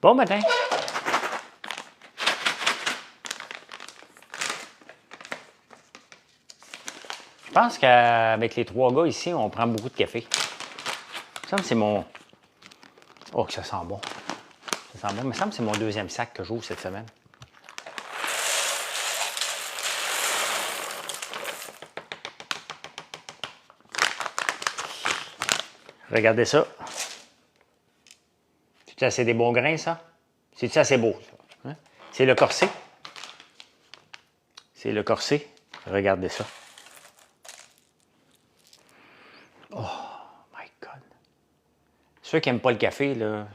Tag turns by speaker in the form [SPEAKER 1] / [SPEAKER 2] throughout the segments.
[SPEAKER 1] Bon matin! Je pense qu'avec les trois gars ici, on prend beaucoup de café. Ça me semble que c'est mon... Oh, que ça sent bon. Ça sent bon. Il me semble que c'est mon deuxième sac que j'ouvre cette semaine. Regardez ça. C'est assez des bons grains, ça? C'est assez beau, ça? Hein? C'est le corset. C'est le corset. Regardez ça. Oh, my God. Ceux qui n'aiment pas le café, là,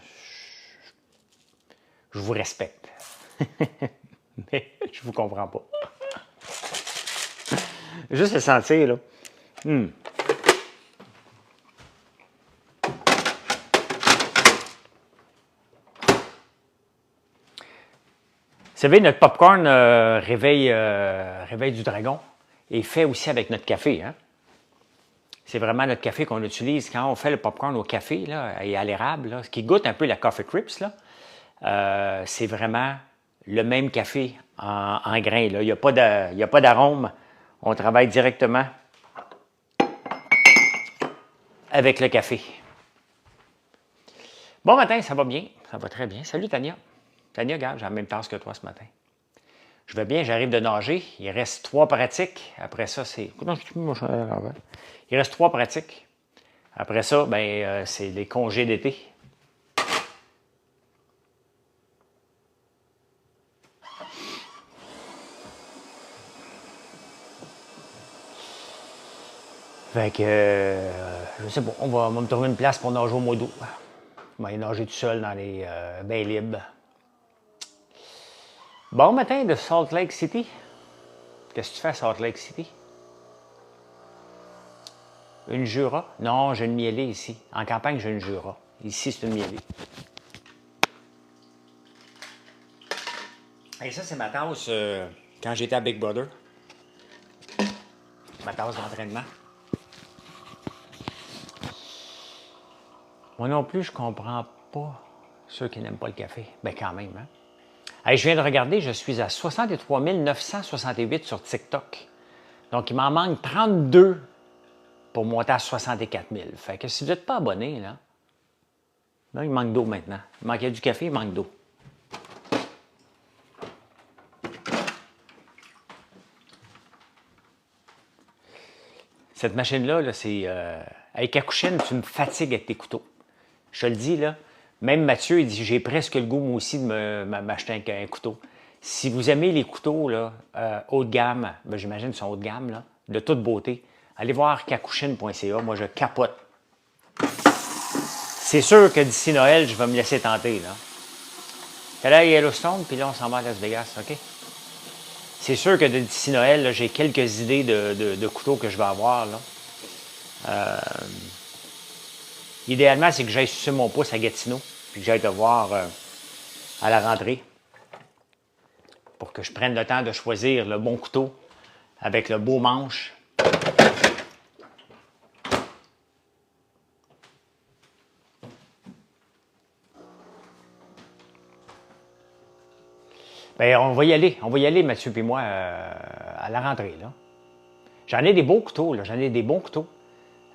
[SPEAKER 1] je vous respecte. Mais je vous comprends pas. Juste le sentir, là. Vous savez, notre popcorn réveil du dragon est fait aussi avec notre café. Hein? C'est vraiment notre café qu'on utilise quand on fait le popcorn au café là, et à l'érable, là, ce qui goûte un peu la Coffee Crips. C'est vraiment le même café en grains. Là. Il n'y a pas d'arôme. On travaille directement avec le café. Bon matin, ça va bien. Ça va très bien. Salut Tania. Tania, regarde, j'ai la même tasse que toi ce matin. Je vais bien, j'arrive de nager. Il reste 3 pratiques. Après ça, c'est... Il reste 3 pratiques. Après ça, ben, c'est les congés d'été. Fait que, je sais pas, on va me trouver une place pour nager au mois d'août. Je vais aller nager tout seul dans les bains libres. Bon matin de Salt Lake City. Qu'est-ce que tu fais à Salt Lake City? Une Jura? Non, j'ai une mielée ici. En campagne, j'ai une Jura. Ici, c'est une mielée. Et ça, c'est ma tasse quand j'étais à Big Brother. Ma tasse d'entraînement. Moi non plus, je comprends pas ceux qui n'aiment pas le café. Ben quand même, hein? Hey, je viens de regarder, je suis à 63 968 sur TikTok. Donc, il m'en manque 32 pour monter à 64 000. Fait que si vous n'êtes pas abonné, là, il manque d'eau maintenant. Il manquait du café, il manque d'eau. Cette machine-là, là, c'est... avec Kakushin, tu me fatigues avec tes couteaux. Je te le dis, là. Même Mathieu, il dit, j'ai presque le goût, moi aussi, de m'acheter un couteau. Si vous aimez les couteaux, là, haut de gamme, ben, j'imagine qu'ils sont haut de gamme, là, de toute beauté, allez voir kakushin.ca. Moi, je capote. C'est sûr que d'ici Noël, je vais me laisser tenter, là. T'es là à Yellowstone, puis là, on s'en va à Las Vegas, OK? C'est sûr que d'ici Noël, j'ai quelques idées de couteaux que je vais avoir, là. Idéalement, c'est que j'aille sucer mon pouce à Gatineau, puis que j'aille te voir à la rentrée, pour que je prenne le temps de choisir le bon couteau avec le beau manche. Bien, on va y aller, Mathieu et moi, à la rentrée, là. J'en ai des beaux couteaux, là, j'en ai des bons couteaux.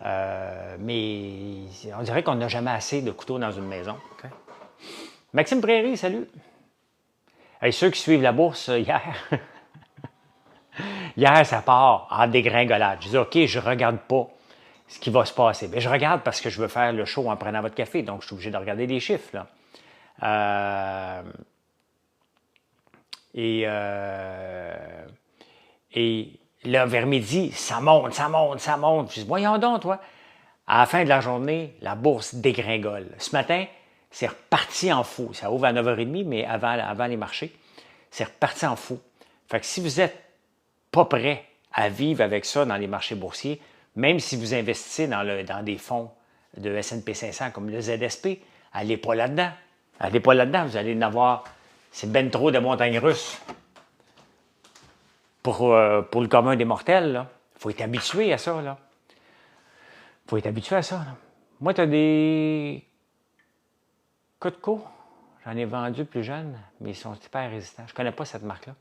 [SPEAKER 1] Mais on dirait qu'on n'a jamais assez de couteaux dans une maison. Okay? Maxime Prairie, salut! Hey, ceux qui suivent la bourse hier, hier, ça part en dégringolade. Je dis, OK, je regarde pas ce qui va se passer. Bien, je regarde parce que je veux faire le show en prenant votre café, donc je suis obligé de regarder les chiffres. Là. Et là, vers midi, ça monte, ça monte, ça monte. Je dis, voyons donc, toi. À la fin de la journée, la bourse dégringole. Ce matin, c'est reparti en fou. Ça ouvre à 9h30, mais avant les marchés, c'est reparti en fou. Fait que si vous n'êtes pas prêt à vivre avec ça dans les marchés boursiers, même si vous investissez dans des fonds de S&P 500 comme le ZSP, allez pas là-dedans. Allez pas là-dedans, vous allez en avoir... C'est ben trop de montagnes russes pour le commun des mortels. Il faut être habitué à ça. Il faut être habitué à ça. Là. Moi, tu as des Cutco. J'en ai vendu plus jeunes, mais ils sont hyper résistants. Je ne connais pas cette marque-là.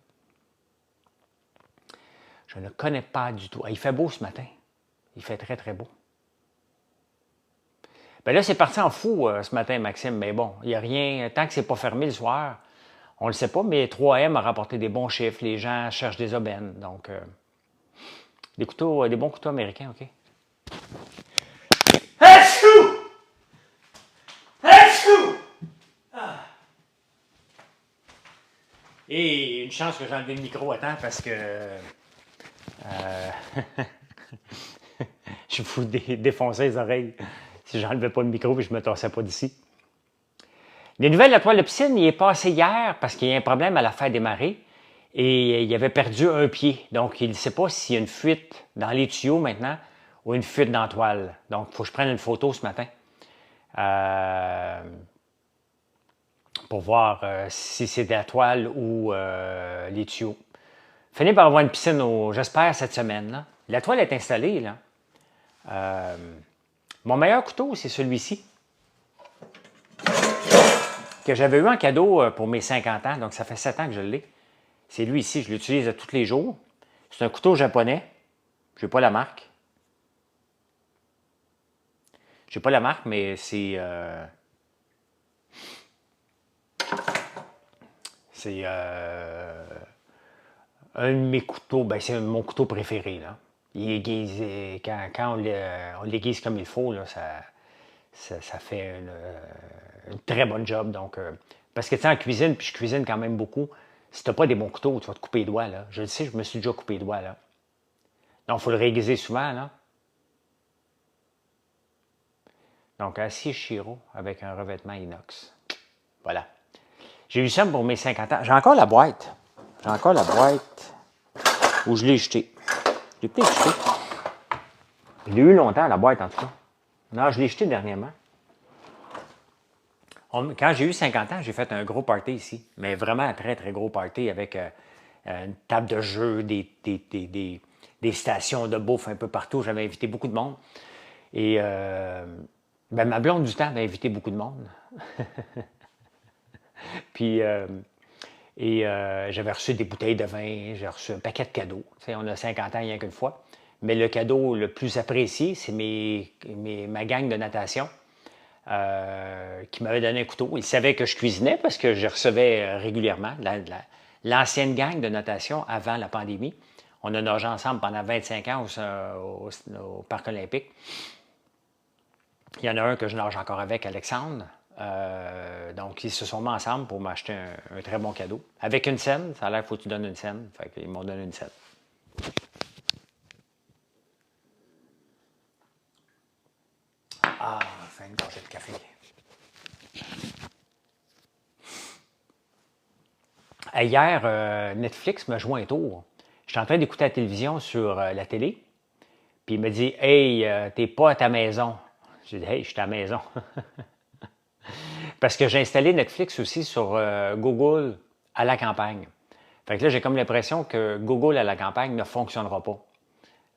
[SPEAKER 1] Je ne connais pas du tout. Ah, il fait beau ce matin. Il fait très, très beau. Bien là, c'est parti en fou ce matin, Maxime. Mais bon, il n'y a rien. Tant que c'est pas fermé le soir, on ne le sait pas, mais 3M a rapporté des bons chiffres. Les gens cherchent des aubaines. Donc, des couteaux, des bons couteaux américains, OK? Achou! Achou! Ah. Et une chance que j'ai enlevé le micro à temps parce que je vous défonçais les oreilles si j'enlevais pas le micro et je me tassais pas d'ici. Les nouvelles de la toile de piscine, il est passé hier parce qu'il y a un problème à la fête des marées et il avait perdu un pied. Donc, il ne sait pas s'il y a une fuite dans les tuyaux maintenant ou une fuite dans la toile. Donc, il faut que je prenne une photo ce matin pour voir si c'est de la toile ou les tuyaux. Fini par avoir une piscine, j'espère, cette semaine. Là. La toile est installée. Là. Mon meilleur couteau, c'est celui-ci, que j'avais eu en cadeau pour mes 50 ans. Donc, ça fait 7 ans que je l'ai. C'est lui ici, je l'utilise tous les jours. C'est un couteau japonais. Je n'ai pas la marque. Je n'ai pas la marque, mais c'est... c'est un de mes couteaux, ben c'est mon couteau préféré. Là. Il aiguise, quand on l'aiguise comme il faut, là, ça fait une très bonne job. Donc, parce que tu sais, en cuisine, puis je cuisine quand même beaucoup, si tu n'as pas des bons couteaux, tu vas te couper les doigts. Là. Je le sais, je me suis déjà coupé les doigts. Là. Donc, il faut le réaiguiser souvent. Là. Donc, acier Shiro avec un revêtement inox. Voilà. J'ai eu ça pour mes 50 ans. J'ai encore la boîte. J'ai encore la boîte où je l'ai jetée. Je l'ai peut-être jetée. Je l'ai eu longtemps, la boîte, en tout cas. Non, je l'ai jetée dernièrement. Quand j'ai eu 50 ans, j'ai fait un gros party ici. Mais vraiment un très, très gros party avec une table de jeu, des stations de bouffe un peu partout. J'avais invité beaucoup de monde. Et ben, ma blonde du temps avait invité beaucoup de monde. Puis, j'avais reçu des bouteilles de vin, j'ai reçu un paquet de cadeaux. Tu sais, on a 50 ans rien qu'une fois. Mais le cadeau le plus apprécié, c'est ma gang de natation qui m'avait donné un couteau. Ils savaient que je cuisinais parce que je recevais régulièrement l'ancienne gang de natation avant la pandémie. On a nagé ensemble pendant 25 ans au Parc olympique. Il y en a un que je nage encore avec, Alexandre. Donc, ils se sont mis ensemble pour m'acheter un très bon cadeau. Avec une scène, ça a l'air qu'il faut que tu donnes une scène. Fait qu'ils m'ont donné une scène. Ah, enfin une gorgée de café. Hier, Netflix m'a joué un tour. J'étais en train d'écouter la télévision sur la télé. Puis il me dit « Hey, t'es pas à ta maison. » J'ai dit « Hey, je suis à la maison. » Parce que j'ai installé Netflix aussi sur Google à la campagne. Fait que là, j'ai comme l'impression que Google à la campagne ne fonctionnera pas.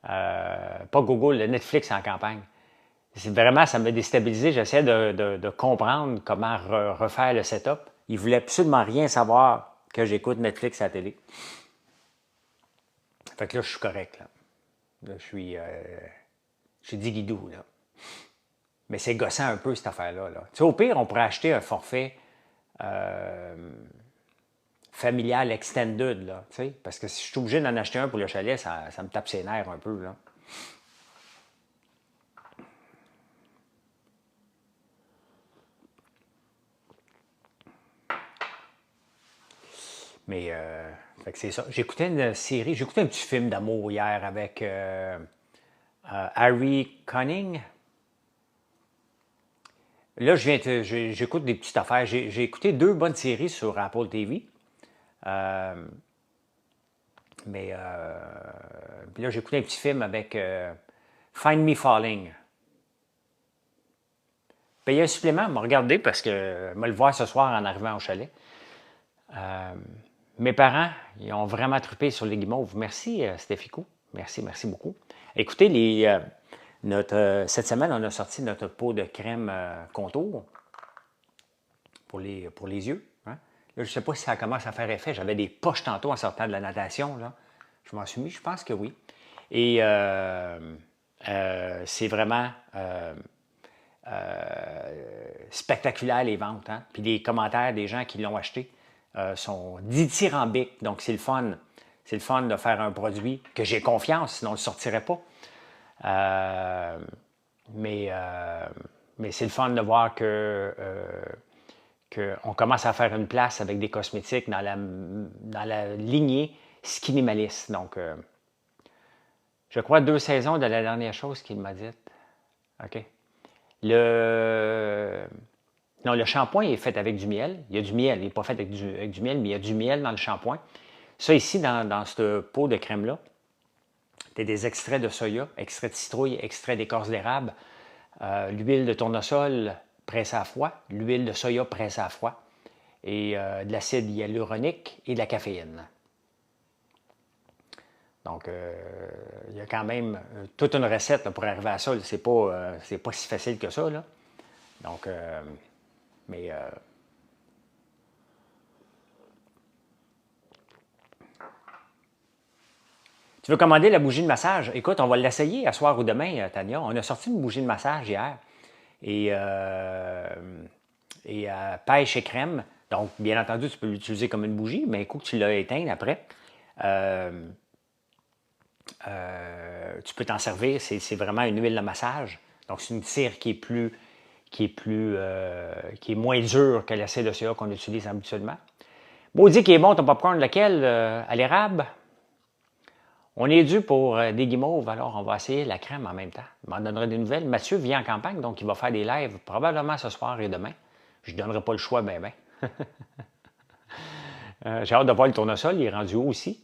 [SPEAKER 1] Pas Google, le Netflix en campagne. Vraiment, ça m'a déstabilisé. J'essayais de comprendre comment refaire le setup. Ils ne voulaient absolument rien savoir que j'écoute Netflix à la télé. Fait que là, je suis correct. Là je suis dit guidou, là. Mais c'est gossant un peu, cette affaire-là. Là. Tu sais, au pire, on pourrait acheter un forfait familial extended, là, tu sais, parce que si je suis obligé d'en acheter un pour le chalet, ça me tape ses nerfs un peu, là. Mais, fait que c'est ça. J'écoutais une série, j'écoutais un petit film d'amour hier avec Harry Connick. Là, j'écoute des petites affaires. J'ai écouté 2 bonnes séries sur Apple TV. Mais là, j'ai écouté un petit film avec Find Me Falling. Payer un supplément, m'a regardé parce que me le voir ce soir en arrivant au chalet. Mes parents, ils ont vraiment trippé sur les guimauves. Merci, Stéphicou. Merci beaucoup. Écoutez, cette semaine, on a sorti notre pot de crème contour pour les yeux. Hein. Là, je ne sais pas si ça commence à faire effet. J'avais des poches tantôt en sortant de la natation. Là. Je m'en suis mis, je pense que oui. Et c'est vraiment spectaculaire les ventes. Hein? Puis les commentaires des gens qui l'ont acheté sont dithyrambiques. Donc c'est le fun. C'est le fun de faire un produit que j'ai confiance, sinon on ne le sortirait pas. Mais c'est le fun de voir qu'on commence à faire une place avec des cosmétiques dans la lignée Skinimalist. Donc, je crois 2 saisons de la dernière chose qu'il m'a dite. OK. Non, le shampoing est fait avec du miel. Il y a du miel. Il n'est pas fait avec du miel, mais il y a du miel dans le shampoing. Ça ici, dans ce pot de crème-là, c'est des extraits de soya, extraits de citrouille, extraits d'écorce d'érable, l'huile de tournesol pressée à froid, l'huile de soya pressée à froid, et de l'acide hyaluronique et de la caféine. Donc, il y a quand même toute une recette là, pour arriver à ça. C'est pas si facile que ça. Là. Donc, tu veux commander la bougie de massage? Écoute, on va l'essayer à soir ou demain, Tania. On a sorti une bougie de massage hier. Et pêche et crème. Donc, bien entendu, tu peux l'utiliser comme une bougie, mais écoute, tu l'as éteinte après. Tu peux t'en servir. C'est vraiment une huile de massage. Donc, c'est une cire qui est moins dure que l'acide de soya qu'on utilise habituellement. Maudit qui est bon ton popcorn, lequel? À l'érable? On est dû pour des guimauves, alors on va essayer la crème en même temps. Je m'en donnerai des nouvelles. Mathieu vient en campagne, donc il va faire des lives probablement ce soir et demain. Je ne donnerai pas le choix, ben. J'ai hâte de voir le tournesol, il est rendu haut aussi.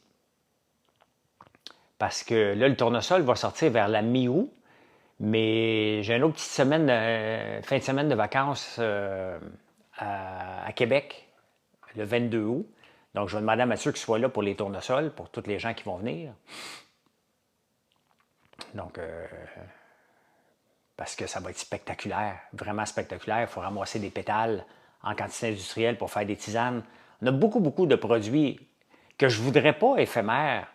[SPEAKER 1] Parce que là, le tournesol va sortir vers la mi-août, mais j'ai une autre petite semaine, fin de semaine de vacances à Québec, le 22 août. Donc, je vais demander à Mathieu qu'il soit là pour les tournesols, pour tous les gens qui vont venir. Donc, parce que ça va être spectaculaire, vraiment spectaculaire. Il faut ramasser des pétales en quantité industrielle pour faire des tisanes. On a beaucoup, beaucoup de produits que je ne voudrais pas éphémères,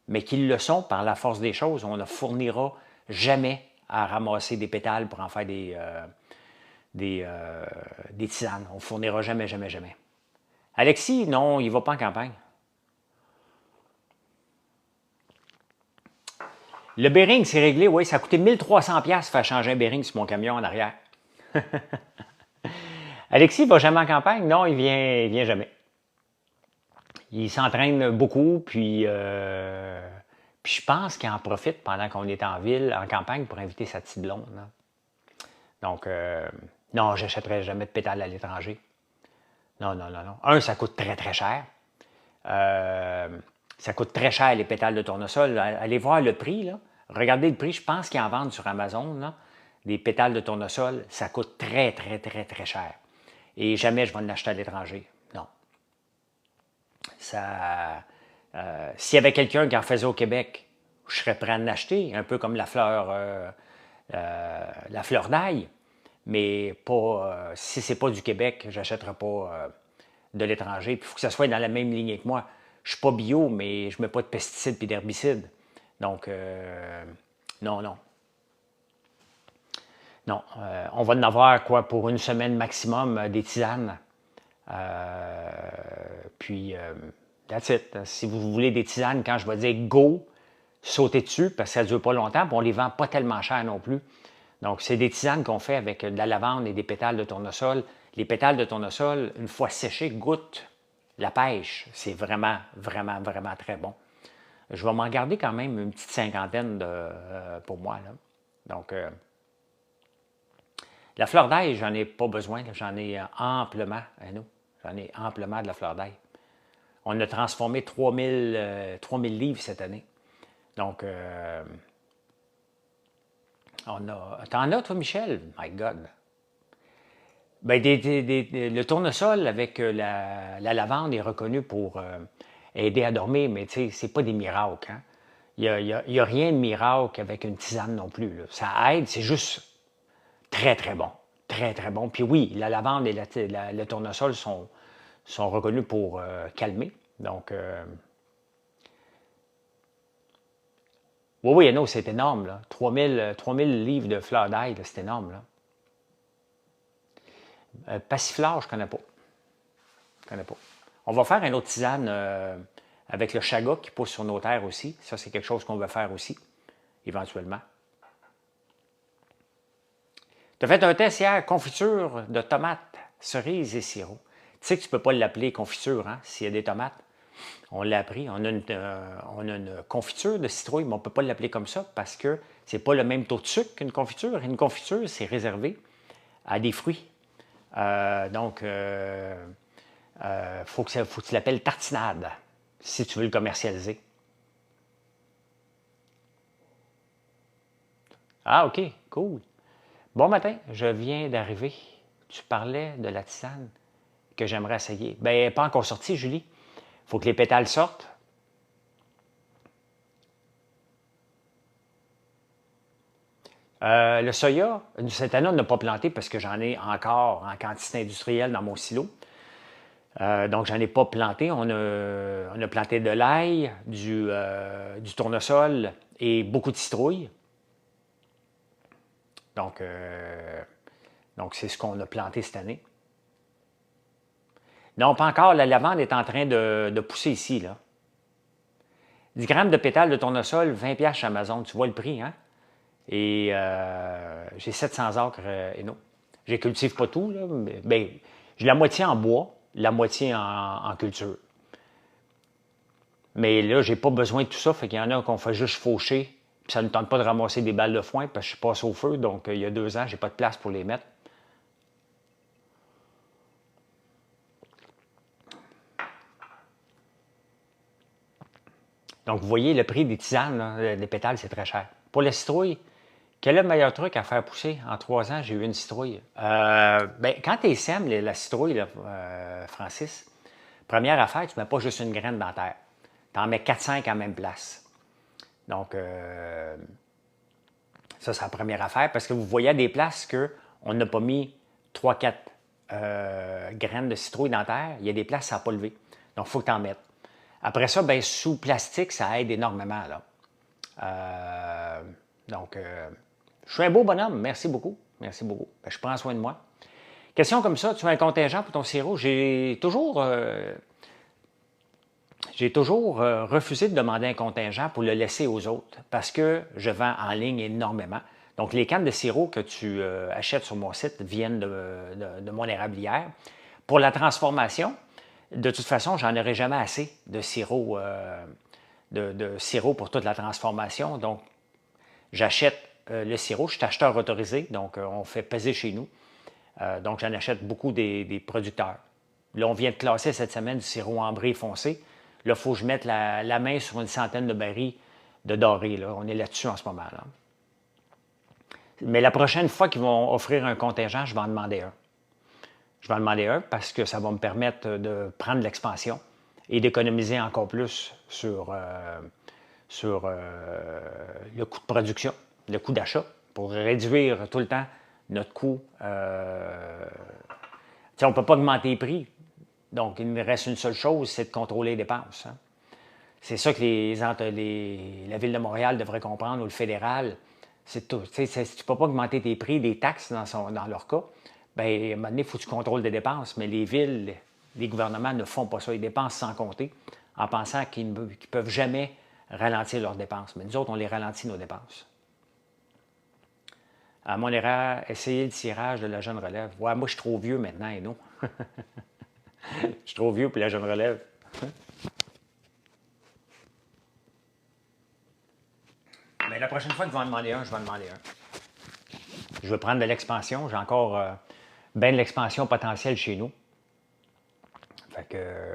[SPEAKER 1] mais qui le sont par la force des choses. On ne fournira jamais à ramasser des pétales pour en faire des tisanes. On ne fournira jamais, jamais, jamais. Alexis, non, il ne va pas en campagne. Le bearing, c'est réglé, oui, ça a coûté 1300$ faire changer un bearing sur mon camion en arrière. Alexis ne va jamais en campagne? Non, il vient jamais. Il s'entraîne beaucoup, puis je pense qu'il en profite pendant qu'on est en ville, en campagne, pour inviter sa petite blonde. Là. Donc, non, j'achèterai jamais de pétales à l'étranger. Non. Un, ça coûte très, très cher. Ça coûte très cher, les pétales de tournesol. Allez voir le prix, là. Regardez le prix. Je pense qu'ils en vendent sur Amazon, là. Des pétales de tournesol, ça coûte très, très, très, très cher. Et jamais je vais l'acheter à l'étranger. Non. S'il y avait quelqu'un qui en faisait au Québec, je serais prêt à en acheter, un peu comme la fleur d'ail. Mais pas, si ce n'est pas du Québec, je n'achèterai pas de l'étranger. Puis il faut que ça soit dans la même lignée que moi. Je ne suis pas bio, mais je ne mets pas de pesticides et d'herbicides. Donc, non. Non, on va en avoir quoi pour une semaine maximum des tisanes. That's it. Si vous voulez des tisanes, quand je vais dire go, sautez dessus parce que ça ne dure pas longtemps. Puis on ne les vend pas tellement cher non plus. Donc, c'est des tisanes qu'on fait avec de la lavande et des pétales de tournesol. Les pétales de tournesol, une fois séchés, goûtent la pêche. C'est vraiment, vraiment, vraiment très bon. Je vais m'en garder quand même une petite cinquantaine pour moi. Là. Donc, la fleur d'ail, j'en ai pas besoin. J'en ai amplement à nous. J'en ai amplement de la fleur d'ail. On a transformé 3000 livres cette année. Donc, T'en as, toi, Michel? My God! Ben, le tournesol avec la lavande est reconnu pour aider à dormir, mais tu sais, c'est pas des miracles. Hein? Il y a rien de miracle avec une tisane non plus. Là. Ça aide, c'est juste très, très bon. très, très bon. Puis oui, la lavande et le tournesol sont reconnus pour calmer. Donc, oui, oui, non, c'est énorme, là. 3000 livres de fleurs d'ail, c'est énorme, là. Passiflore, je ne connais pas. Je connais pas. On va faire une autre tisane avec le chaga qui pousse sur nos terres aussi. Ça, c'est quelque chose qu'on va faire aussi, éventuellement. Tu as fait un test hier, confiture de tomates, cerises et sirop. Tu sais que tu ne peux pas l'appeler confiture, hein, s'il y a des tomates. On l'a appris. On a une confiture de citrouille, mais on ne peut pas l'appeler comme ça parce que ce n'est pas le même taux de sucre qu'une confiture. Une confiture, c'est réservé à des fruits. Donc, faut que tu l'appelles tartinade si tu veux le commercialiser. Ah, OK, cool. Bon matin, je viens d'arriver. Tu parlais de la tisane que j'aimerais essayer. Bien, pas encore sortie, Julie. Il faut que les pétales sortent. Le soya, cette année, on n'a pas planté parce que j'en ai encore en quantité industrielle dans mon silo. Donc, j'en ai pas planté. On a planté de l'ail, du tournesol et beaucoup de citrouilles. Donc, c'est ce qu'on a planté cette année. Non, pas encore. La lavande est en train de pousser ici, là. 10 grammes de pétales de tournesol, 20$ chez Amazon. Tu vois le prix, hein? Et j'ai 700 acres et non. Je ne cultive pas tout, là. Mais, j'ai la moitié en bois, la moitié en culture. Mais là, j'ai pas besoin de tout ça. Fait qu'il y en a qu'on fait juste faucher. Puis ça ne tente pas de ramasser des balles de foin parce que je passe au feu. Donc, il y a 2 ans, j'ai pas de place pour les mettre. Donc, vous voyez, le prix des tisanes, là, des pétales, c'est très cher. Pour la citrouille, quel est le meilleur truc à faire pousser? En 3 ans, j'ai eu une citrouille. Ben, quand tu sèmes la citrouille, là, Francis, première affaire, tu ne mets pas juste une graine dans la terre. Tu en mets 4-5 à la même place. Donc, ça, c'est la première affaire, parce que vous voyez à des places qu'on n'a pas mis 3-4 graines de citrouille dans la terre, il y a des places, ça n'a pas levé. Donc, il faut que tu en mettes. Après ça, ben, sous plastique, ça aide énormément, là. Donc, je suis un beau bonhomme. Merci beaucoup. Merci beaucoup. Ben, je prends soin de moi. Question comme ça, tu as un contingent pour ton sirop? J'ai toujours refusé de demander un contingent pour le laisser aux autres parce que je vends en ligne énormément. Donc, les cannes de sirop que tu achètes sur mon site viennent de mon érablière. Pour la transformation, de toute façon, j'en aurai jamais assez de sirop, de sirop pour toute la transformation. Donc, j'achète le sirop. Je suis acheteur autorisé, donc on fait peser chez nous. Donc, j'en achète beaucoup des producteurs. Là, on vient de classer cette semaine du sirop ambré foncé. Là, il faut que je mette la main sur une centaine de barils de doré. Là. On est là-dessus en ce moment. Là. Mais la prochaine fois qu'ils vont offrir un contingent, je vais en demander un. Je vais en demander un parce que ça va me permettre de prendre l'expansion et d'économiser encore plus sur le coût de production, le coût d'achat, pour réduire tout le temps notre coût. On ne peut pas augmenter les prix. Donc, il me reste une seule chose, c'est de contrôler les dépenses. Hein. C'est ça que la Ville de Montréal devrait comprendre, ou le fédéral. C'est tout. Tu ne peux pas augmenter tes prix, des taxes dans leur cas. Bien, à un moment donné, il faut que tu contrôles des dépenses. Mais les villes, les gouvernements ne font pas ça. Ils dépensent sans compter en pensant qu'ils ne peuvent jamais ralentir leurs dépenses. Mais nous autres, on les ralentit, nos dépenses. À mon erreur, essayer le tirage de la jeune relève. Ouais, moi, je suis trop vieux maintenant, et non. Je suis trop vieux pour la jeune relève. Mais la prochaine fois que je vais en demander un, je vais en demander un. Je veux prendre de l'expansion. J'ai encore bien de l'expansion potentielle chez nous. Fait que...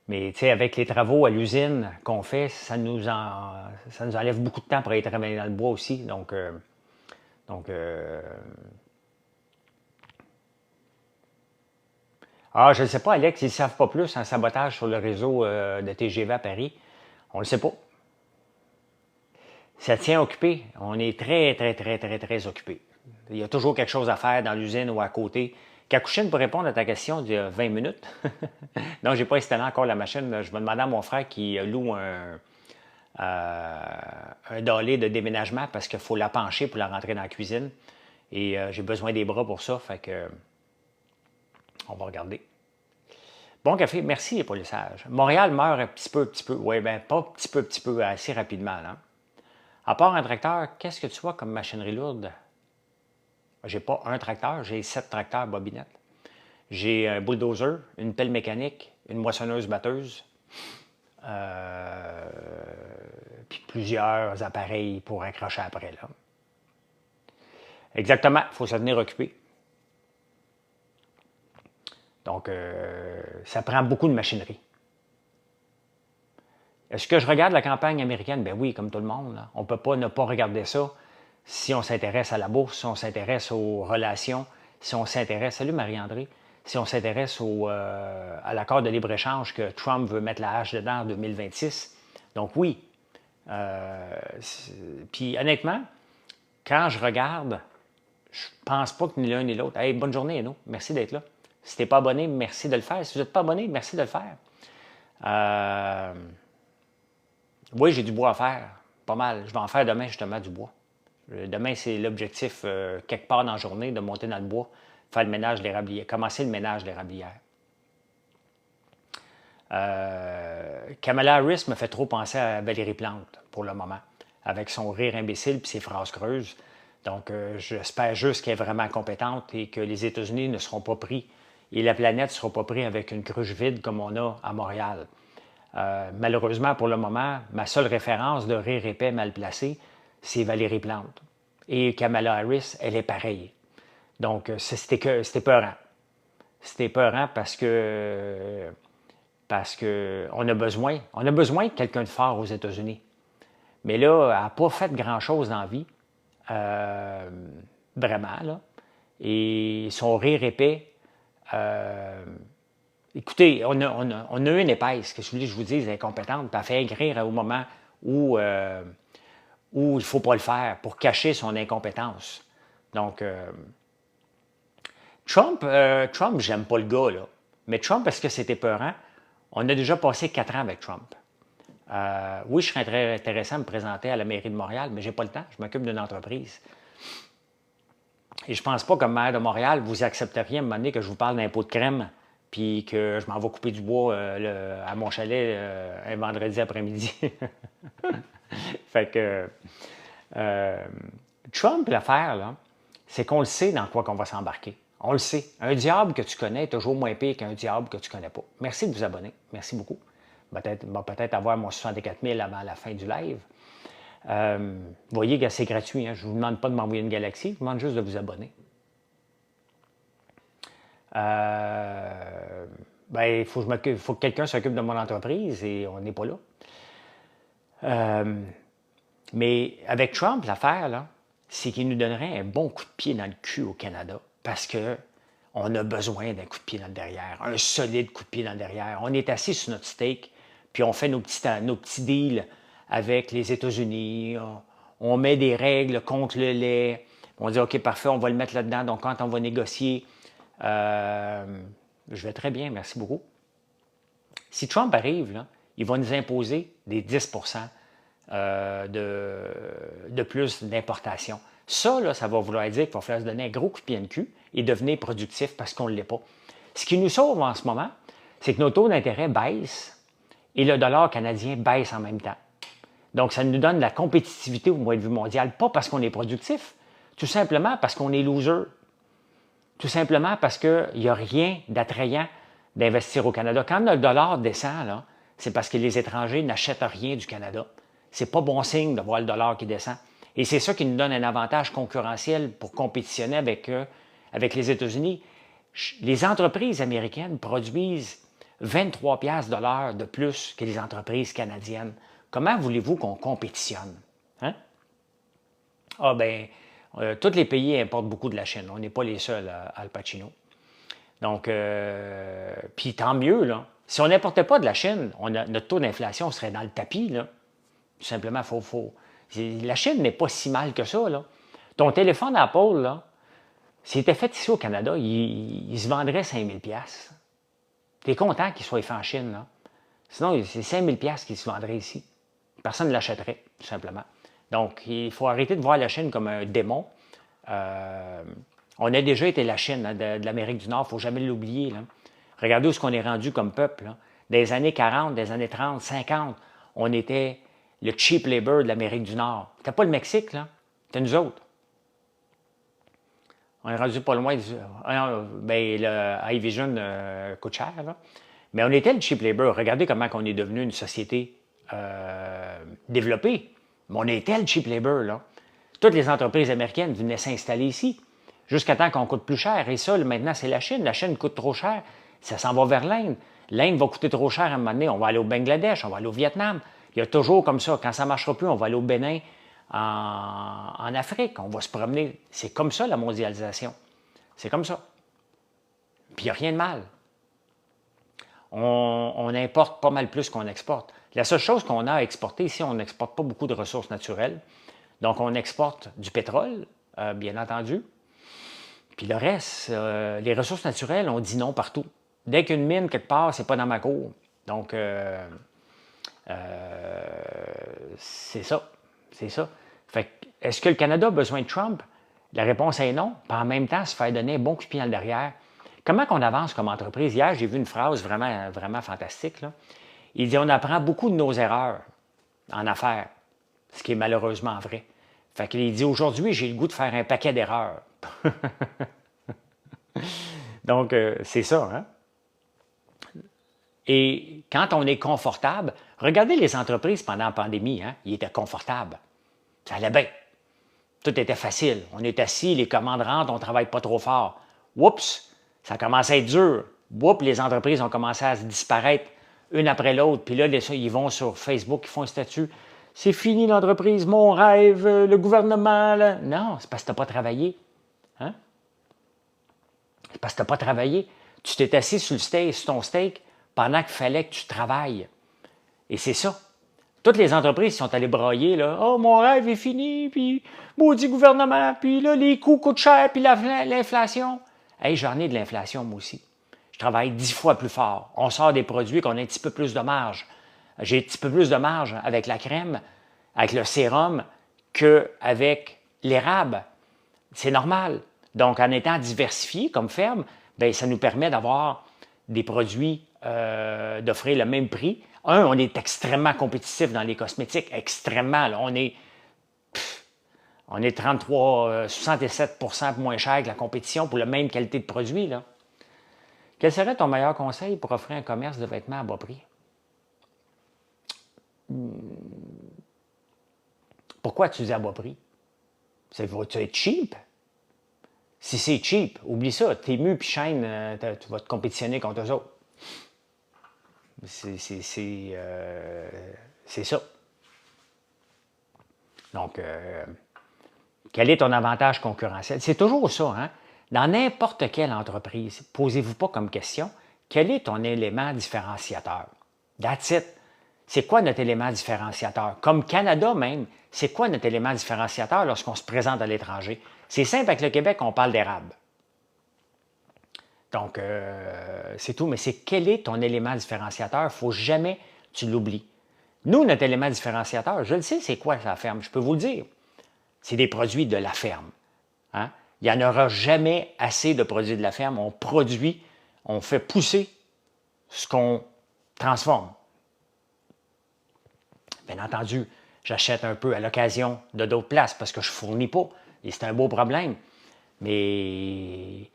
[SPEAKER 1] Mais tu sais, avec les travaux à l'usine qu'on fait, ça nous enlève beaucoup de temps pour aller travailler dans le bois aussi. Donc ah, je ne sais pas, Alex, ils ne savent pas plus en sabotage sur le réseau de TGV à Paris. On ne le sait pas. Ça tient occupé. On est très, très, très, très, très occupé. Il y a toujours quelque chose à faire dans l'usine ou à côté. Kakushine, pour répondre à ta question d'il y a 20 minutes, non, je n'ai pas installé encore la machine. Je vais demander à mon frère qui loue un dolly de déménagement parce qu'il faut la pencher pour la rentrer dans la cuisine. Et j'ai besoin des bras pour ça, fait que on va regarder. Bon café, merci pour le sage. Montréal meurt un petit peu. Oui, bien, pas petit peu, assez rapidement. Là. À part un tracteur, qu'est-ce que tu vois comme machinerie lourde? J'ai pas un tracteur, j'ai 7 tracteurs bobinette. J'ai un bulldozer, une pelle mécanique, une moissonneuse-batteuse, puis plusieurs appareils pour accrocher après. Là. Exactement, il faut se tenir occupé. Donc, ça prend beaucoup de machinerie. Est-ce que je regarde la campagne américaine? Ben oui, comme tout le monde. Là. On ne peut pas ne pas regarder ça si on s'intéresse à la bourse, si on s'intéresse aux relations, si on s'intéresse... Salut Marie-André. Si on s'intéresse à l'accord de libre-échange que Trump veut mettre la hache dedans en 2026. Donc oui. Puis honnêtement, quand je regarde, je pense pas que ni l'un ni l'autre... Hey, bonne journée, Eno. Merci d'être là. Si tu n'es pas abonné, merci de le faire. Si vous n'êtes pas abonné, merci de le faire. Oui, j'ai du bois à faire. Pas mal. Je vais en faire demain, justement, du bois. Demain, c'est l'objectif, quelque part dans la journée, de monter dans le bois, faire le ménage des érablières, commencer le ménage des érablières. Kamala Harris me fait trop penser à Valérie Plante, pour le moment, avec son rire imbécile et ses phrases creuses. Donc, j'espère juste qu'elle est vraiment compétente et que les États-Unis ne seront pas pris et la planète ne sera pas prise avec une cruche vide comme on a à Montréal. Malheureusement, pour le moment, ma seule référence de rire épais mal placé, c'est Valérie Plante. Et Kamala Harris, elle est pareille. Donc, c'était peurant. C'était peurant parce que on a besoin de quelqu'un de fort aux États-Unis. Mais là, elle n'a pas fait grand-chose dans la vie. Vraiment, là. Et son rire épais... écoutez, on a une épaisse, que je vous dis, elle est incompétente, puis elle fait rire au moment où il ne faut pas le faire, pour cacher son incompétence. Donc, Trump, j'aime pas le gars, là. Mais Trump, est-ce que c'est épeurant? On a déjà passé 4 ans avec Trump. Oui, je serais très intéressant à me présenter à la mairie de Montréal, mais je n'ai pas le temps. Je m'occupe d'une entreprise. Et je ne pense pas, comme maire de Montréal, vous accepteriez à un moment donné que je vous parle d'un pot de crème puis que je m'en vais couper du bois à mon chalet un vendredi après-midi. Fait que Trump, l'affaire, là, c'est qu'on le sait dans quoi qu'on va s'embarquer. On le sait. Un diable que tu connais est toujours moins pire qu'un diable que tu ne connais pas. Merci de vous abonner. Merci beaucoup. Peut-être avoir mon 64 000 avant la fin du live. Vous voyez que c'est gratuit. Hein? Je ne vous demande pas de m'envoyer une galaxie. Je vous demande juste de vous abonner. Il faut que quelqu'un s'occupe de mon entreprise et on n'est pas là. Mais avec Trump, l'affaire, là, c'est qu'il nous donnerait un bon coup de pied dans le cul au Canada parce qu'on a besoin d'un coup de pied dans le derrière, un solide coup de pied dans le derrière. On est assis sur notre steak, puis on fait nos petits deals avec les États-Unis. On met des règles contre le lait. On dit, OK, parfait, on va le mettre là-dedans. Donc, quand on va négocier, je vais très bien, merci beaucoup. Si Trump arrive, là, il va nous imposer des 10 de plus d'importation. Ça, là, ça va vouloir dire qu'il va falloir se donner un gros coup de pied dans le cul et devenir productif parce qu'on ne l'est pas. Ce qui nous sauve en ce moment, c'est que nos taux d'intérêt baissent et le dollar canadien baisse en même temps. Donc, ça nous donne de la compétitivité au point de vue mondial, pas parce qu'on est productif, tout simplement parce qu'on est loser. Tout simplement parce qu'il n'y a rien d'attrayant d'investir au Canada. Quand le dollar descend, là, c'est parce que les étrangers n'achètent rien du Canada. C'est pas bon signe de voir le dollar qui descend. Et c'est ça qui nous donne un avantage concurrentiel pour compétitionner avec les États-Unis. Les entreprises américaines produisent 23 piastres de l'heure de plus que les entreprises canadiennes. Comment voulez-vous qu'on compétitionne? Hein? Ah ben, tous les pays importent beaucoup de la Chine. On n'est pas les seuls à Al Pacino. Donc, puis tant mieux, là. Si on n'importait pas de la Chine, notre taux d'inflation serait dans le tapis, là. Tout simplement, la Chine n'est pas si mal que ça, là. Ton téléphone Apple, là, s'il était fait ici au Canada, il se vendrait 5 000 $. Tu es content qu'il soit fait en Chine, là. Sinon, c'est 5 000 $ qui se vendraient ici. Personne ne l'achèterait, tout simplement. Donc, il faut arrêter de voir la Chine comme un démon. On a déjà été la Chine, hein, de l'Amérique du Nord, il ne faut jamais l'oublier. Regardez où est-ce qu'on est rendu comme peuple. Là. Des années 40, des années 30, 50, on était le cheap labor de l'Amérique du Nord. C'était pas le Mexique, là. C'était nous autres. On est rendu pas loin. Le iVision coûte cher, là. Mais on était le cheap labor. Regardez comment on est devenu une société développée. Mais on était le cheap labor, là. Toutes les entreprises américaines venaient s'installer ici, jusqu'à temps qu'on coûte plus cher. Et ça, maintenant, c'est la Chine. La Chine coûte trop cher. Ça s'en va vers l'Inde. L'Inde va coûter trop cher à un moment donné. On va aller au Bangladesh, on va aller au Vietnam. Il y a toujours comme ça. Quand ça ne marchera plus, on va aller au Bénin, en Afrique. On va se promener. C'est comme ça, la mondialisation. C'est comme ça. Puis il n'y a rien de mal. On importe pas mal plus qu'on exporte. La seule chose qu'on a à exporter ici, on n'exporte pas beaucoup de ressources naturelles. Donc, on exporte du pétrole, bien entendu. Puis le reste, les ressources naturelles, on dit non partout. Dès qu'une mine, quelque part, c'est pas dans ma cour. Donc, c'est ça. C'est ça. Fait est-ce que le Canada a besoin de Trump? La réponse est non. Puis en même temps, se faire donner un bon coup de pied dans le derrière. Comment qu'on avance comme entreprise? Hier, j'ai vu une phrase vraiment, vraiment fantastique, là. Il dit, on apprend beaucoup de nos erreurs en affaires, ce qui est malheureusement vrai. Fait qu'il dit, aujourd'hui, j'ai le goût de faire un paquet d'erreurs. Donc, c'est ça, hein? Et quand on est confortable, regardez les entreprises pendant la pandémie, hein? Ils étaient confortables. Ça allait bien. Tout était facile. On est assis, les commandes rentrent, on ne travaille pas trop fort. Oups! Ça commence à être dur. Oups! Les entreprises ont commencé à se disparaître une après l'autre. Puis là, ils vont sur Facebook, ils font un statut. C'est fini l'entreprise, mon rêve, le gouvernement. Là. Non, c'est parce que tu n'as pas travaillé. Hein? C'est parce que tu n'as pas travaillé. Tu t'es assis sur ton steak pendant qu'il fallait que tu travailles. Et c'est ça. Toutes les entreprises sont allées brailler, là. Oh, mon rêve est fini, puis maudit gouvernement, puis là, les coûts coûtent cher, puis l'inflation. Hey, j'en ai de l'inflation, moi aussi. Je travaille 10 fois plus fort. On sort des produits qu'on a un petit peu plus de marge. J'ai un petit peu plus de marge avec la crème, avec le sérum, qu'avec l'érable. C'est normal. Donc, en étant diversifié comme ferme, bien, ça nous permet d'avoir des produits, d'offrir le même prix. On est extrêmement compétitif dans les cosmétiques, extrêmement. Là. On est 67 % moins cher que la compétition pour la même qualité de produit. Là. Quel serait ton meilleur conseil pour offrir un commerce de vêtements à bas prix? Pourquoi tu dis à bas prix? Ça va-tu être cheap? Si c'est cheap, oublie ça. Temu puis Shein, tu vas te compétitionner contre eux autres. C'est ça. Donc, quel est ton avantage concurrentiel? C'est toujours ça, hein? Dans n'importe quelle entreprise, posez-vous pas comme question, quel est ton élément différenciateur? That's it. C'est quoi notre élément différenciateur? Comme Canada même, c'est quoi notre élément différenciateur lorsqu'on se présente à l'étranger? C'est simple, avec le Québec, on parle d'érable. Donc, c'est tout. Mais c'est quel est ton élément différenciateur? Il ne faut jamais que tu l'oublies. Nous, notre élément différenciateur, je le sais, c'est quoi la ferme? Je peux vous le dire. C'est des produits de la ferme. Hein? Il n'y en aura jamais assez de produits de la ferme. On produit, on fait pousser ce qu'on transforme. Bien entendu, j'achète un peu à l'occasion de d'autres places parce que je ne fournis pas. Et c'est un beau problème. Mais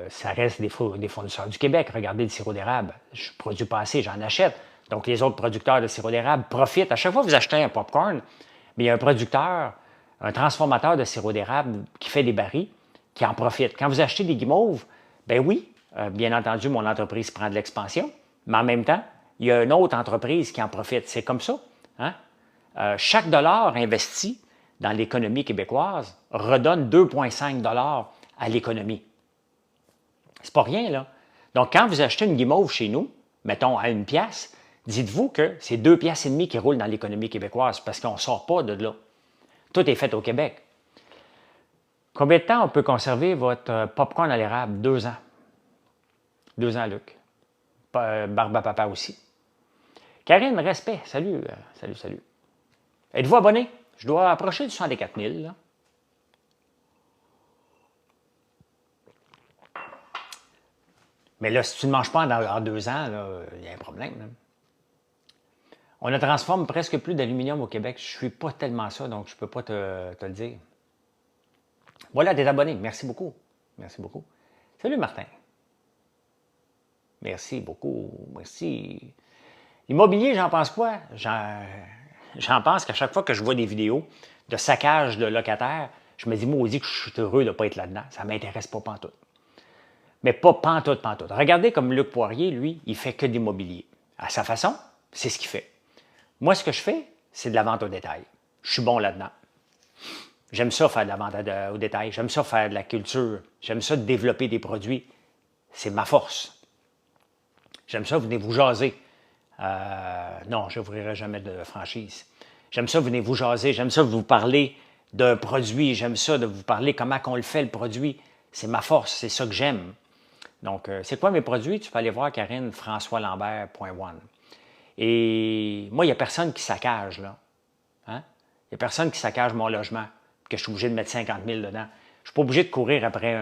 [SPEAKER 1] ça reste des fournisseurs du Québec. Regardez le sirop d'érable. Je ne produis pas assez, j'en achète. Donc, les autres producteurs de sirop d'érable profitent. À chaque fois que vous achetez un popcorn, mais il y a un producteur, un transformateur de sirop d'érable qui fait des barils, qui en profite. Quand vous achetez des guimauves, ben oui, bien entendu, mon entreprise prend de l'expansion, mais en même temps, il y a une autre entreprise qui en profite. C'est comme ça. Hein? Chaque dollar investi dans l'économie québécoise redonne 2,5 $ à l'économie. C'est pas rien, là. Donc, quand vous achetez une guimauve chez nous, mettons à 1 pièce, dites-vous que c'est 2,5 $ qui roulent dans l'économie québécoise parce qu'on ne sort pas de là. Tout est fait au Québec. Combien de temps on peut conserver votre popcorn à l'érable? 2 ans. 2 ans, Luc. Barbe à papa aussi. Karine, respect. Salut, salut. Êtes-vous abonné? Je dois approcher du 64 000, là. Mais là, si tu ne manges pas en 2 ans, il y a un problème. Là. On ne transforme presque plus d'aluminium au Québec. Je ne suis pas tellement ça, donc je ne peux pas te le dire. Voilà, t'es abonné. Merci beaucoup. Merci beaucoup. Salut, Martin. Merci beaucoup. Merci. L'immobilier, j'en pense quoi? J'en pense qu'à chaque fois que je vois des vidéos de saccage de locataires, je me dis, maudit que je suis heureux de ne pas être là-dedans. Ça ne m'intéresse pas pantoute. Mais pas pantoute. Regardez comme Luc Poirier, lui, il fait que de l'immobilier. À sa façon, c'est ce qu'il fait. Moi, ce que je fais, c'est de la vente au détail. Je suis bon là-dedans. J'aime ça faire de la vente au détail. J'aime ça faire de la culture. J'aime ça développer des produits. C'est ma force. J'aime ça, venez vous jaser. Non, je n'ouvrirai jamais de franchise. J'aime ça, venez vous jaser. J'aime ça vous parler d'un produit. J'aime ça de vous parler comment on le fait, le produit. C'est ma force. C'est ça que j'aime. Donc, c'est quoi mes produits? Tu peux aller voir KarineFrançoisLambert.one. Et moi, il n'y a personne qui saccage, là. Hein? Il n'y a personne qui saccage mon logement, que je suis obligé de mettre 50 000 dedans. Je ne suis pas obligé de courir après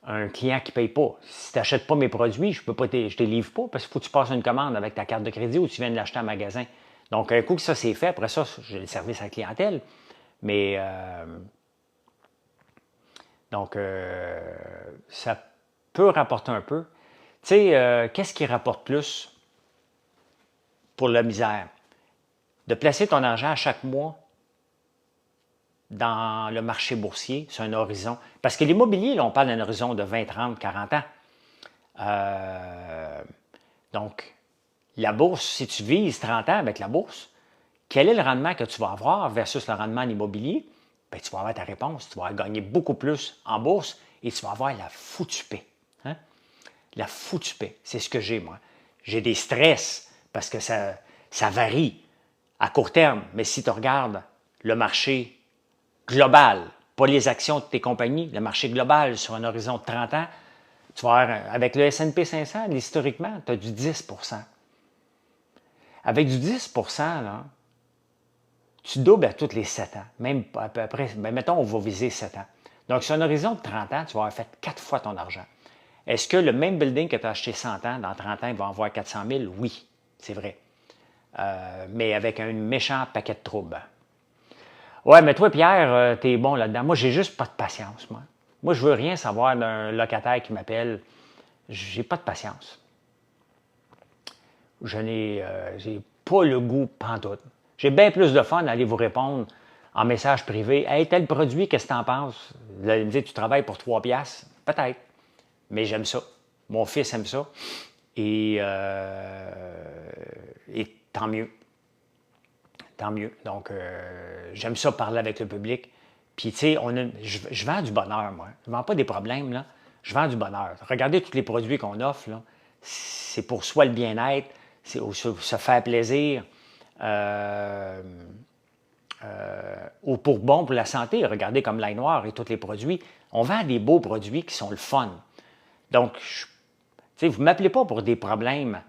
[SPEAKER 1] un client qui ne paye pas. Si tu n'achètes pas mes produits, je ne te livre pas parce qu'il faut que tu passes une commande avec ta carte de crédit ou tu viens de l'acheter en magasin. Donc, un coup que ça c'est fait, après ça, j'ai le service à la clientèle. Mais, ça peut rapporter un peu. Tu sais, qu'est-ce qui rapporte plus pour la misère? De placer ton argent à chaque mois dans le marché boursier, c'est un horizon. Parce que l'immobilier, là, on parle d'un horizon de 20, 30, 40 ans. Donc, la bourse, si tu vises 30 ans avec la bourse, quel est le rendement que tu vas avoir versus le rendement en immobilier? Bien, tu vas avoir ta réponse. Tu vas gagner beaucoup plus en bourse et tu vas avoir la foutue paix. Hein? La foutue paix. C'est ce que j'ai, moi. J'ai des stress parce que ça varie à court terme. Mais si tu regardes le marché global, pas les actions de tes compagnies, le marché global sur un horizon de 30 ans, tu vas avoir, avec le S&P 500, historiquement, tu as du 10 %. Avec du 10 % là, tu doubles à tous les 7 ans. Même à peu près, mettons, on va viser 7 ans. Donc, sur un horizon de 30 ans, tu vas avoir fait 4 fois ton argent. Est-ce que le même building que tu as acheté 100 ans, dans 30 ans, il va en avoir 400 000? Oui, c'est vrai. Mais avec un méchant paquet de troubles. Ouais, mais toi, Pierre, t'es bon là-dedans. Moi, j'ai juste pas de patience, moi. Moi, je veux rien savoir d'un locataire qui m'appelle. J'ai pas de patience. J'ai pas le goût pantoute. J'ai bien plus de fun d'aller vous répondre en message privé. Hey, tel produit, qu'est-ce que t'en penses? Vous allez me dire, tu travailles pour 3 piastres? Peut-être. Mais j'aime ça. Mon fils aime ça. Et tant mieux. Tant mieux. Donc, j'aime ça parler avec le public. Puis, tu sais, je vends du bonheur, moi. Je ne vends pas des problèmes, là. Je vends du bonheur. Regardez tous les produits qu'on offre, là. C'est pour soi le bien-être, c'est se faire plaisir, ou pour bon pour la santé. Regardez comme l'ail noir et tous les produits. On vend des beaux produits qui sont le fun. Donc, tu sais, vous ne m'appelez pas pour des problèmes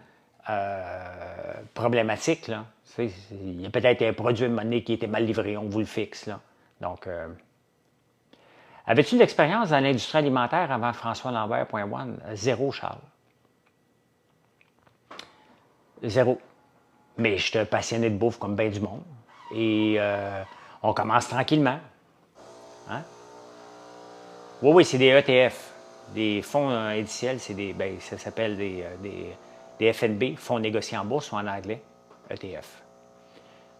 [SPEAKER 1] problématiques, là. Il y a peut-être un produit à un moment donné qui était mal livré, on vous le fixe, là. Donc, avais-tu de l'expérience dans l'industrie alimentaire avant FrançoisLambert.one? Zéro, Charles. Zéro. Mais je suis passionné de bouffe comme bien du monde. Et on commence tranquillement. Hein? Oui, c'est des ETF. Des fonds indiciels, ça s'appelle des FNB, fonds négociés en bourse ou en anglais, ETF.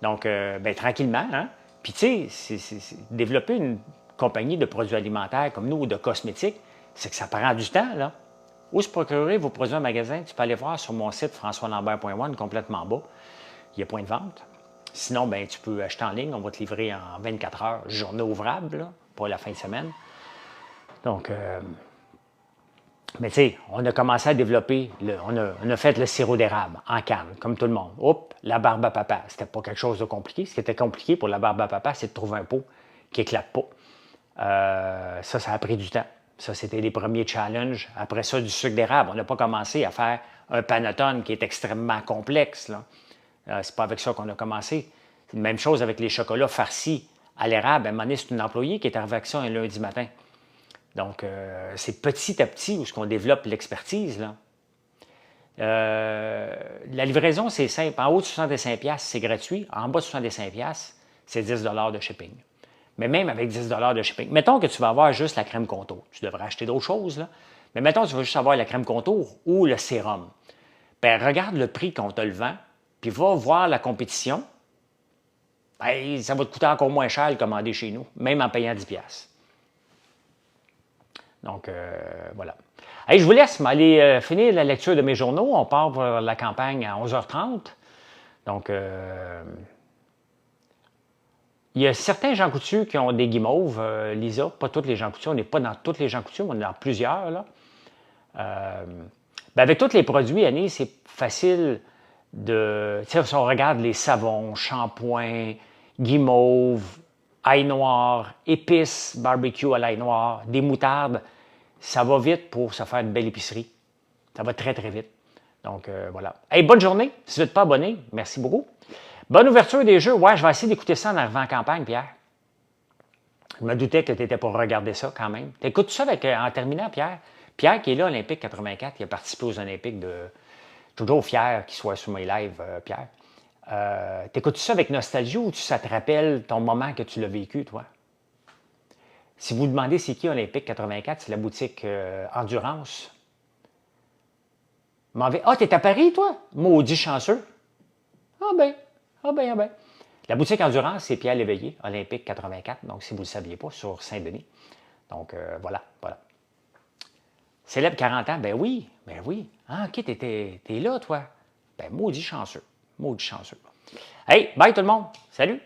[SPEAKER 1] Donc, tranquillement, hein? Puis, tu sais, développer une compagnie de produits alimentaires comme nous ou de cosmétiques, c'est que ça prend du temps, là. Où se procurer vos produits en magasin? Tu peux aller voir sur mon site FrançoisLambert.one, complètement bas. Il y a point de vente. Sinon, tu peux acheter en ligne. On va te livrer en 24 heures, journée ouvrable, là, pas la fin de semaine. Donc, mais tu sais, on a commencé à développer, on a fait le sirop d'érable en canne, comme tout le monde. Oups, la barbe à papa, c'était pas quelque chose de compliqué. Ce qui était compliqué pour la barbe à papa, c'est de trouver un pot qui éclate pas. Ça a pris du temps. Ça, c'était les premiers challenges. Après ça, du sucre d'érable. On n'a pas commencé à faire un panettone qui est extrêmement complexe. C'est pas avec ça qu'on a commencé. C'est la même chose avec les chocolats farcis à l'érable. À un moment donné, c'est une employée qui est arrivée avec ça un lundi matin. Donc, c'est petit à petit où on développe l'expertise. La livraison, c'est simple. En haut de 65$, c'est gratuit. En bas de 65$, c'est 10 de shipping. Mais même avec 10 de shipping, mettons que tu vas avoir juste la crème contour. Tu devrais acheter d'autres choses, là. Mais mettons que tu vas juste avoir la crème contour ou le sérum. Bien, regarde le prix qu'on te le vend, puis va voir la compétition. Bien, ça va te coûter encore moins cher de le commander chez nous, même en payant 10$. Donc, voilà. Hey, je vous laisse m'aller finir la lecture de mes journaux. On part vers la campagne à 11h30. Donc, il y a certains Jean Coutu qui ont des guimauves, Lisa. Pas tous les Jean Coutu. On n'est pas dans tous les Jean Coutu, on est dans plusieurs. Là. Ben avec tous les produits, Annie, c'est facile de... Tu sais, si on regarde les savons, shampoings, guimauves, ail noir, épices, barbecue à l'ail noir, des moutardes, ça va vite pour se faire une belle épicerie. Ça va très, très vite. Donc, voilà. Hey, bonne journée. Si vous n'êtes pas abonné, merci beaucoup. Bonne ouverture des jeux. Ouais, je vais essayer d'écouter ça en arrivant en campagne, Pierre. Je me doutais que tu étais pour regarder ça quand même. T'écoutes ça avec, en terminant, Pierre. Pierre qui est là, Olympique 84, il a participé aux Olympiques de... Toujours fier qu'il soit sur mes lives, Pierre. T'écoutes ça avec nostalgie ou ça te rappelle ton moment que tu l'as vécu, toi? Si vous demandez c'est qui Olympique 84, c'est la boutique Endurance. Ah, t'es à Paris, toi? Maudit chanceux. Ah ben, ah ben, ah ben. La boutique Endurance, c'est Pierre Léveillé, Olympique 84, donc si vous ne le saviez pas, sur Saint-Denis. Donc, voilà, voilà. Célèbre 40 ans, ben oui, ben oui. Ah, OK, t'es là, toi. Ben, maudit chanceux, maudit chanceux. Hey, bye tout le monde. Salut!